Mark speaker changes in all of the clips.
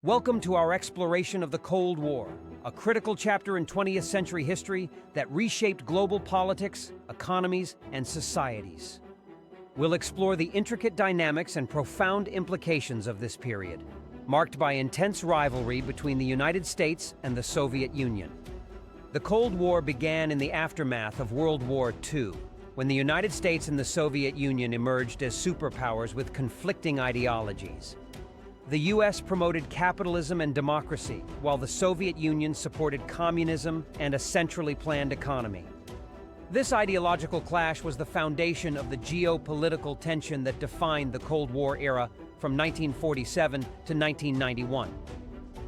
Speaker 1: Welcome to our exploration of the Cold War, a critical chapter in 20th century history that reshaped global politics, economies, and societies. We'll explore the intricate dynamics and profound implications of this period, marked by intense rivalry between the United States and the Soviet Union. The Cold War began in the aftermath of World War II, when the United States and the Soviet Union emerged as superpowers with conflicting ideologies. The U.S. promoted capitalism and democracy, while the Soviet Union supported communism and a centrally planned economy. This ideological clash was the foundation of the geopolitical tension that defined the Cold War era from 1947 to 1991.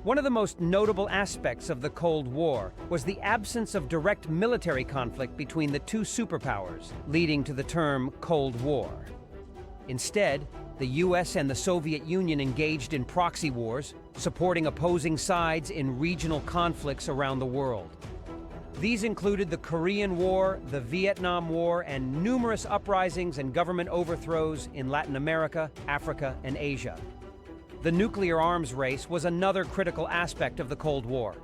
Speaker 1: One of the most notable aspects of the Cold War was the absence of direct military conflict between the two superpowers, leading to the term Cold War. Instead, the U.S. and the Soviet Union engaged in proxy wars, supporting opposing sides in regional conflicts around the world. These included the Korean War, the Vietnam War, and numerous uprisings and government overthrows in Latin America, Africa, and Asia. The nuclear arms race was another critical aspect of the Cold War.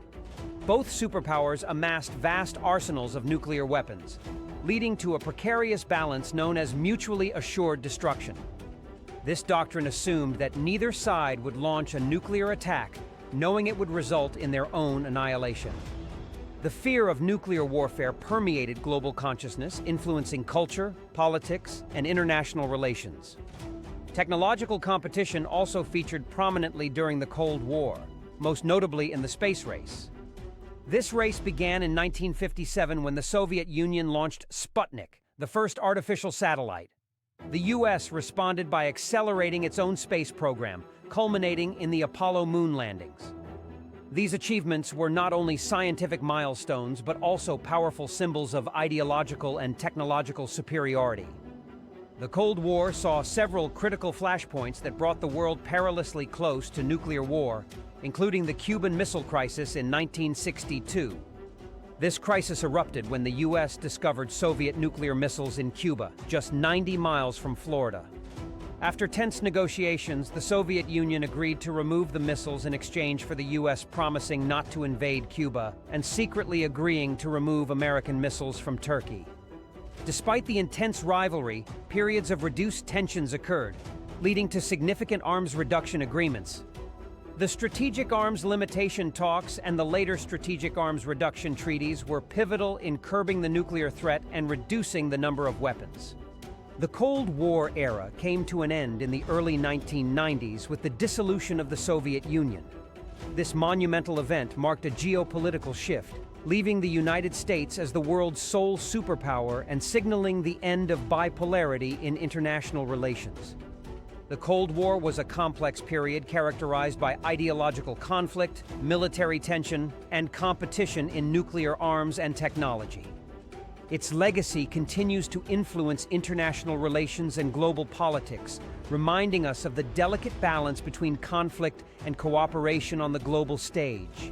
Speaker 1: Both superpowers amassed vast arsenals of nuclear weapons, leading to a precarious balance known as mutually assured destruction. This doctrine assumed that neither side would launch a nuclear attack, knowing it would result in their own annihilation. The fear of nuclear warfare permeated global consciousness, influencing culture, politics, and international relations. Technological competition also featured prominently during the Cold War, most notably in the space race. This race began in 1957 when the Soviet Union launched Sputnik, the first artificial satellite. The U.S. responded by accelerating its own space program, culminating in the Apollo moon landings. These achievements were not only scientific milestones, but also powerful symbols of ideological and technological superiority. The Cold War saw several critical flashpoints that brought the world perilously close to nuclear war, including the Cuban Missile Crisis in 1962. This crisis erupted when the U.S. discovered Soviet nuclear missiles in Cuba, just 90 miles from Florida. After tense negotiations, the Soviet Union agreed to remove the missiles in exchange for the U.S. promising not to invade Cuba and secretly agreeing to remove American missiles from Turkey. Despite the intense rivalry, periods of reduced tensions occurred, leading to significant arms reduction agreements. The Strategic Arms Limitation talks and the later Strategic Arms Reduction treaties were pivotal in curbing the nuclear threat and reducing the number of weapons. The Cold War era came to an end in the early 1990s with the dissolution of the Soviet Union. This monumental event marked a geopolitical shift, leaving the United States as the world's sole superpower and signaling the end of bipolarity in international relations. The Cold War was a complex period characterized by ideological conflict, military tension, and competition in nuclear arms and technology. Its legacy continues to influence international relations and global politics, reminding us of the delicate balance between conflict and cooperation on the global stage.